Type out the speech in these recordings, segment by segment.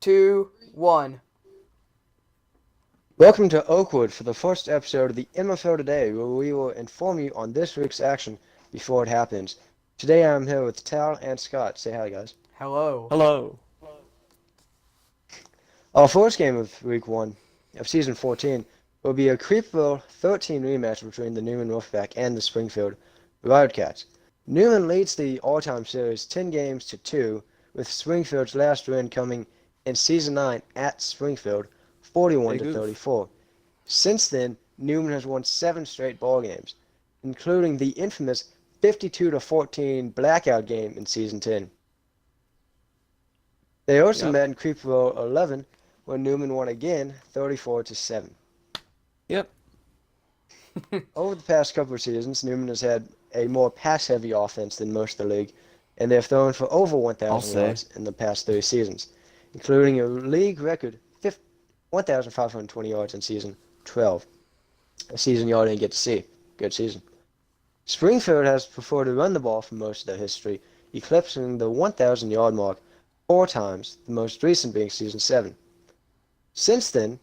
2, 1. Welcome to Oakwood for the first episode of the MFL Today, where we will inform you on this week's action before it happens. Today I'm here with Tal and Scott. Say hi, guys. Hello. Hello. Our first game of Week 1 of Season 14 will be a Creepville 13 rematch between the Newman Wolfpack and the Springfield Wildcats. Newman leads the all-time series 10 games to 2, with Springfield's last win coming in Season 9 at Springfield, 41 Big to oof. 34. Since then, Newman has won 7 straight ball games, including the infamous 52 to 14 blackout game in Season 10. They also Yep. met in Creepville 11, where Newman won again, 34 to 7. Yep. Over the past couple of seasons, Newman has had a more pass-heavy offense than most of the league, and they've thrown for over I'll 1,000 say. yards in the past 3 seasons, including a league record 1,520 yards in Season 12, a season y'all didn't get to see. Good season. Springfield has preferred to run the ball for most of their history, eclipsing the 1,000-yard mark 4 times, the most recent being Season 7. Since then,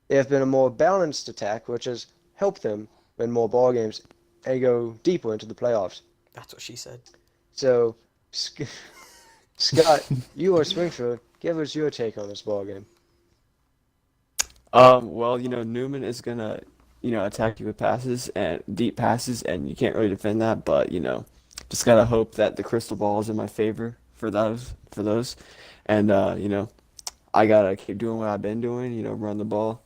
they have been a more balanced attack, which has helped them win more ball games and go deeper into the playoffs. That's what she said. So, Scott, you are Springfield. Give us your take on this ball game. Well, Newman is gonna, attack you with passes and deep passes, and you can't really defend that. But just gotta hope that the crystal ball is in my favor for those, and I gotta keep doing what I've been doing. Run the ball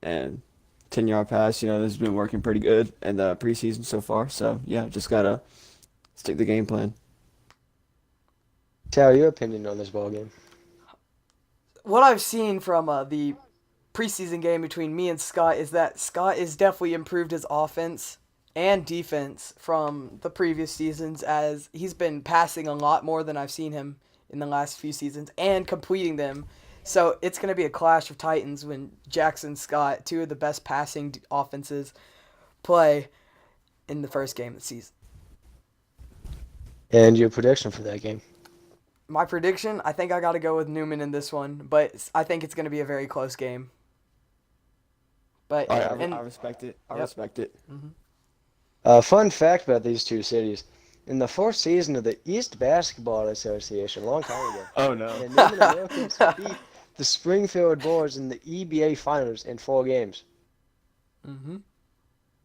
and 10-yard pass. This has been working pretty good in the preseason so far. So yeah, just gotta stick to the game plan. Tell your opinion on this ball game. What I've seen from the preseason game between me and Scott is that Scott has definitely improved his offense and defense from the previous seasons, as he's been passing a lot more than I've seen him in the last few seasons and completing them. So it's going to be a clash of titans when Jackson Scott, two of the best passing offenses, play in the first game of the season. And your prediction for that game. My prediction, I think I got to go with Newman in this one, but I think it's going to be a very close game. But I, Yeah. I, I and respect it. I yep. respect it. Mm-hmm. Fun fact about these two cities. In the first season of the East Basketball Association, a long time ago, Oh no. the Newman Americans beat the Springfield Boys in the EBA Finals in 4 games. Mm-hmm.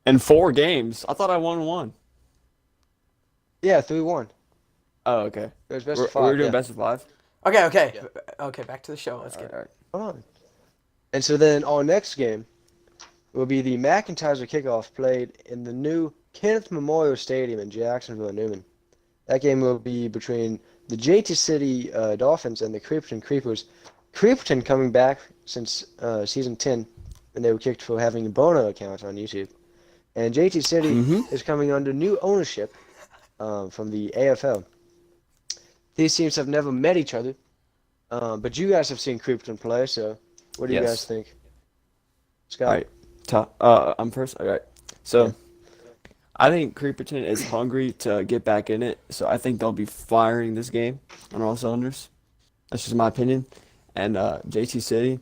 In 4 games, I thought I won one. Yeah, 3-1. Oh, okay. It was best We're, of we're 5, doing yeah. best of five. Okay, okay, Yeah. okay. Back to the show. All Let's right, get. all right. Hold on. And so then our next game will be the McIntyre kickoff played in the new Kenneth Memorial Stadium in Jacksonville, Newman. That game will be between the JT City Dolphins and the Creeperton Creepers. Creeperton coming back since season 10, when they were kicked for having a Bono account on YouTube. And JT City Mm-hmm. is coming under new ownership from the AFL. These teams have never met each other, but you guys have seen Creeperton play, so what do you guys Yes. think? All Scott? right. I'm first. All right. Yeah. So I think Creeperton is hungry to get back in it, so I think they'll be firing this game on all cylinders. That's just my opinion. And JT City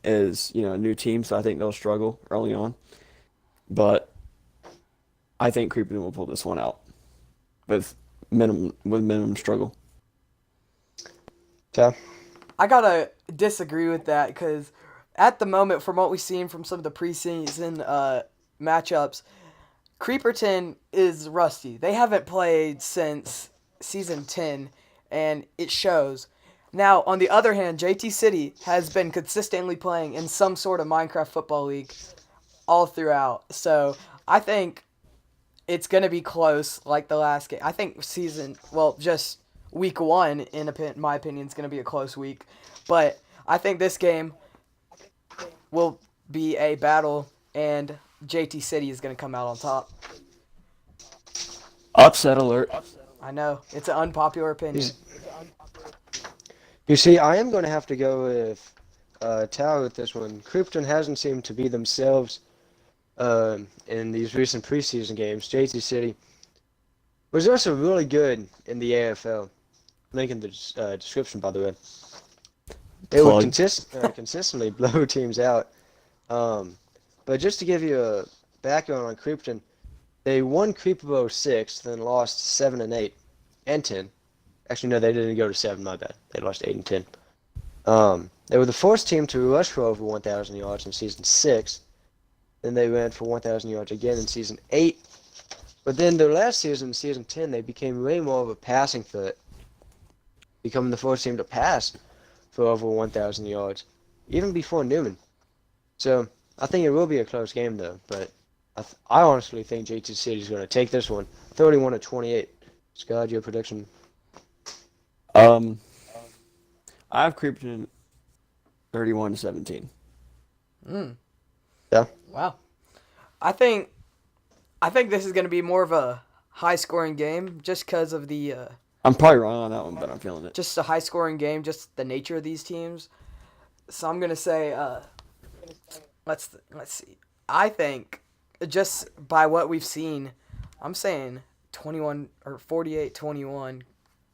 is, a new team, so I think they'll struggle early on. But I think Creeperton will pull this one out with minimum struggle. Okay. I gotta disagree with that because at the moment, from what we've seen from some of the preseason matchups, Creeperton is rusty. They haven't played since season 10, and it shows. Now, on the other hand, JT City has been consistently playing in some sort of Minecraft Football League all throughout. So I think it's going to be close like the last game. I think just week one, my opinion, is going to be a close week. But I think this game will be a battle, and JT City is going to come out on top. Upset alert. I know. It's an unpopular You, opinion. s- you see, I am going to have to go with Tao with this one. Creeperton hasn't seemed to be themselves in these recent preseason games. JT City was also really good in the AFL. Link in the description, by the way. They would Plug. consistently blow teams out. Um, but just to give you a background on Creepton, they won Creeperbo 6, then lost 7 and 8 and 10. Actually, no, they didn't go to 7. My bad. They lost 8 and 10. They were the first team to rush for over 1,000 yards in season 6. Then they ran for 1,000 yards again in season 8. But then their last season, season 10, they became way more of a passing threat, becoming the first team to pass for over 1,000 yards, even before Newman. So I think it will be a close game, though. But I honestly think JT City is going to take this one, 31-28. Scott, your prediction? Um, I have Creepton 31-17. Mm, Yeah. wow. I think I think this is going to be more of a high scoring game just because of the I'm probably wrong on that one, but I'm feeling it. just a high scoring game, just the nature of these teams. So I'm going to say let's see. I think just by what we've seen, I'm saying 21 or 48-21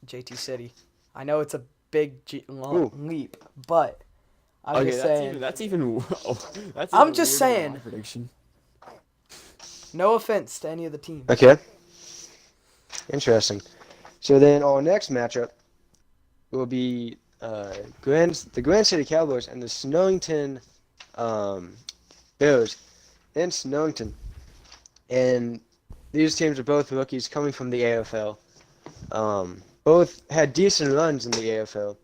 JT City. I know it's a big Ooh. leap, but I'm Okay, just saying. that's even that's I'm even just weirder than my saying. prediction. No offense to any of the teams. Okay. Interesting. So then our next matchup will be the Grand City Cowboys and the Snowington Bears in Snowington. And these teams are both rookies coming from the AFL. Both had decent runs in the AFL,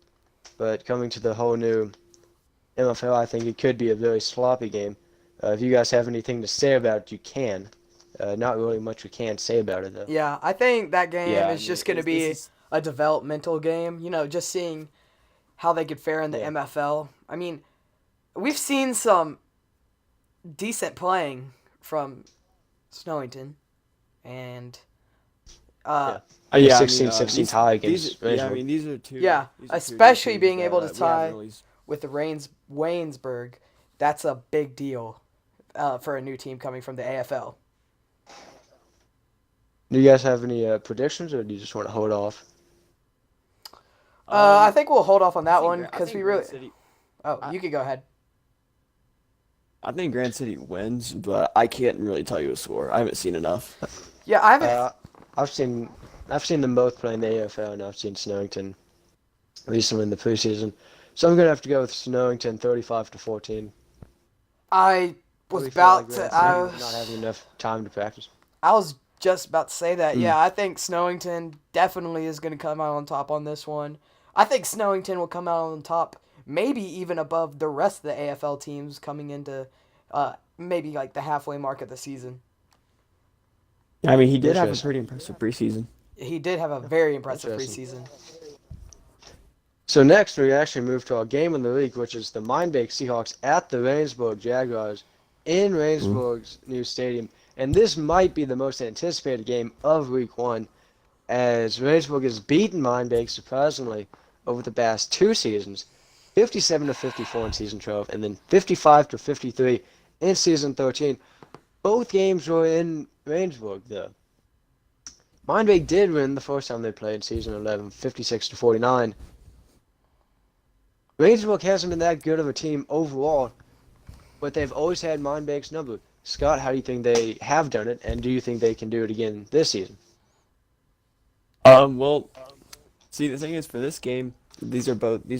but coming to the whole new MFL, I think it could be a very sloppy game. If you guys have anything to say about it, you can. Not really much we can say about it, though. Yeah, I think that game Yeah, I is mean, just going to this be is a developmental game. Just seeing how they could fare in the Yeah. MFL. I mean, we've seen some decent playing from Snowington, and Yeah. yeah, 16-16 tie against yeah, I Rangeville. mean these are two. yeah, These are two good especially teams being able to that we haven't tie really. with the Waynesburg, that's a big deal for a new team coming from the AFL. Do you guys have any predictions, or do you just want to hold off? I think we'll hold off on I that think one I because think we Grand really. City. Oh, I, you could go ahead. I think Grand City wins, but I can't really tell you a score. I haven't seen enough. Yeah, I haven't. Uh, I've seen I've seen them both play in the AFL, and I've seen Snowington recently in the preseason. So I'm gonna have to go with Snowington, 35-14. I was Really feel like about to. Grand City not having enough time to practice. I was just about to say that. Mm. Yeah, I think Snowington definitely is going to come out on top on this one. I think Snowington will come out on top, maybe even above the rest of the AFL teams coming into maybe like the halfway mark of the season. I mean, he did have a Interesting. pretty impressive preseason. He did have a very impressive Interesting. preseason. So next, we actually move to our game of the week, which is the Mindbake Seahawks at the Rainsburg Jaguars in Rainsburg's new stadium. And this might be the most anticipated game of Week 1, as Rainsburg has beaten Mindbake, surprisingly, over the past 2 seasons, 57-54 in Season 12, and then 55-53 in Season 13. Both games were in Rainsburg, though. Mindbake did win the first time they played in Season 11, 56-49. Rainsburg hasn't been that good of a team overall, but they've always had Mindbake's number. Scott, how do you think they have done it, and do you think they can do it again this season? Well, see, the thing is, for this game, these are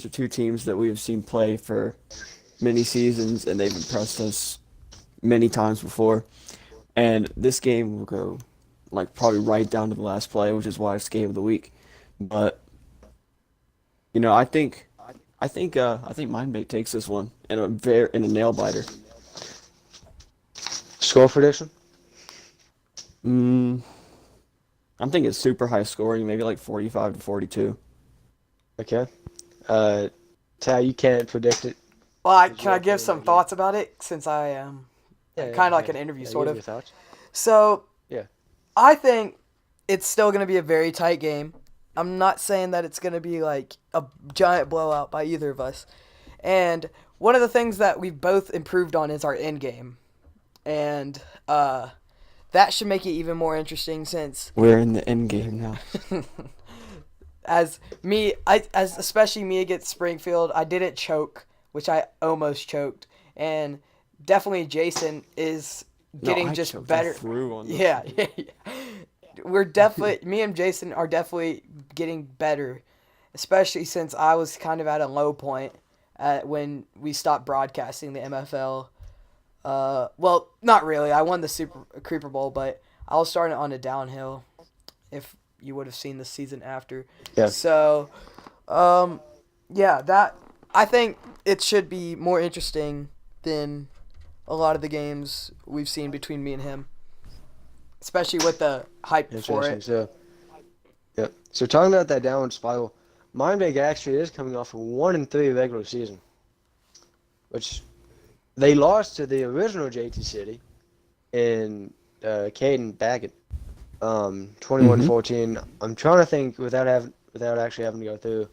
two teams that we have seen play for many seasons, and they've impressed us many times before. And this game will go like probably right down to the last play, which is why it's game of the week. But I think Mindbake takes this one in a nail biter. Score prediction? I'm thinking super high scoring, maybe like 45-42. Okay. Tal, you can't predict it. Well, Did you can I have give any some idea? thoughts about it since I am kind of like an interview, sort give of. your thoughts. So, Yeah. I think it's still going to be a very tight game. I'm not saying that it's going to be like a giant blowout by either of us. And one of the things that we've both improved on is our end game. And that should make it even more interesting since We're in the end game now. as especially me against Springfield, I didn't choke, which I almost choked, and definitely Jason is No, getting I just choked. better. I threw on the Yeah, we're definitely me and Jason are definitely getting better, especially since I was kind of at a low point when we stopped broadcasting the MFL. Well, not really. I won the Super Creeper Bowl, but I was starting on a downhill. If you would have seen the season after, Yeah. so um, yeah, that I think it should be more interesting than a lot of the games we've seen between me and him, especially with the hype for Interesting. it. So, yeah. So talking about that downward spiral, Mindbag actually is coming off a 1-3 regular season, which they lost to the original JT City in Caden Baggett, 21-14. I'm trying to think without actually having to go through.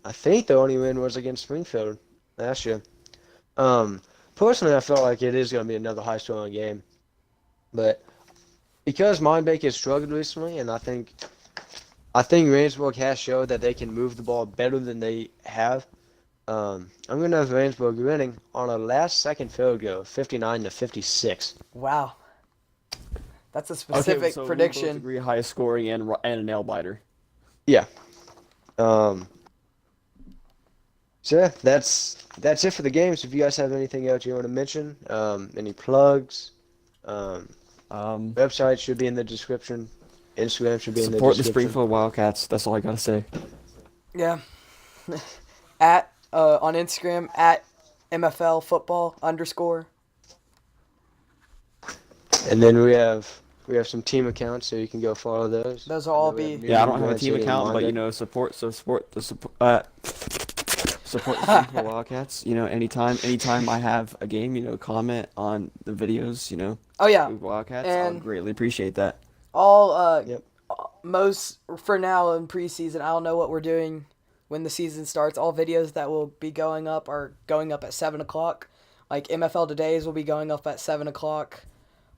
I think the only win was against Springfield last year. Um, Personally, I felt like it is going to be another high-scoring game, but because Mindbake has struggled recently, and I think Rainsburg has showed that they can move the ball better than they have. I'm going to have Rainsburg winning on a last-second field goal, 59-56. Wow, that's a Okay, specific so we both prediction. agree high scoring and a nail biter. Yeah. Um, So yeah, that's it for the games. If you guys have anything else you want to mention, any plugs, um, Um, website should be in the description. Instagram should be in the support the description. Springfield Wildcats. That's all I gotta say. Yeah, at on Instagram at MFL football _. And then we have some team accounts, so you can go follow those. Those will I all know we have be. Yeah, I Newman, don't have a Grand team City, and account, but Monday. support support the Springfield Wildcats. Anytime I have a game, comment on the videos. Oh yeah, With Wildcats, I would and greatly appreciate that. all Yep. most for now in preseason. I don't know what we're doing when the season starts. All videos that will be going up are going up at 7 o'clock. Like MFL Today's will be going up at 7 o'clock.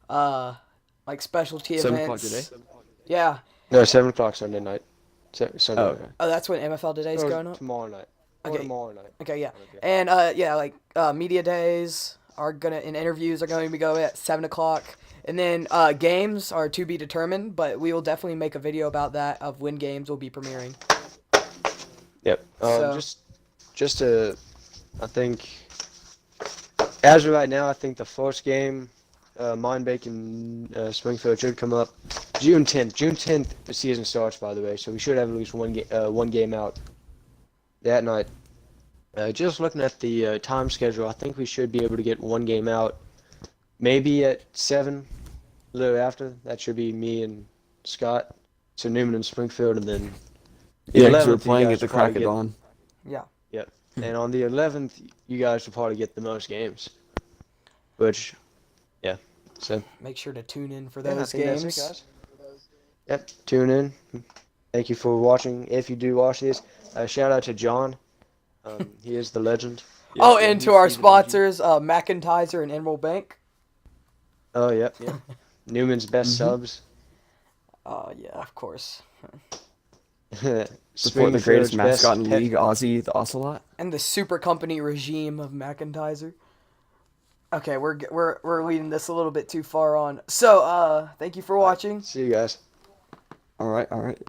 Like specialty 7 o'clock events. today. Yeah. No, 7 o'clock Sunday night. Sunday Oh, night. okay. Oh, that's when MFL Today's Or going up. tomorrow night. Or Okay. tomorrow night. Okay, yeah. Okay. And yeah, like media days and interviews are going to be going at 7 o'clock. And then games are to be determined, but we will definitely make a video about that of when games will be premiering. Yep. So- Just to, I think, as of right now, I think the first game, Mindbake and Springfield should come up June 10th. June 10th, the season starts, by the way, so we should have at least one game out that night. Just looking at the time schedule, I think we should be able to get one game out, maybe at 7, a little after. That should be me and Scott. So Newman and Springfield, and then Yeah, because we're 11th, you playing guys at the will probably crack of get- dawn. Yeah. Yep. And on the 11th, you guys will probably get the most games. Which, yeah. So, Make sure to tune in for yeah, I those think that's games. it, guys. Yep. Tune in. Thank you for watching. If you do watch this, shout out to John. He is the legend. Oh, Yeah, and he's- to our he's an OG. sponsors, McIntyre and Emerald Bank. Oh, yep. Yep. Newman's best subs. Oh, yeah, of course. Support the Springfield's greatest mascot best in the pet- league, Ozzy the Ocelot. And the super company regime of McIntyre. Okay, we're leading this a little bit too far on. So, thank you for watching. See you guys. All right, all right.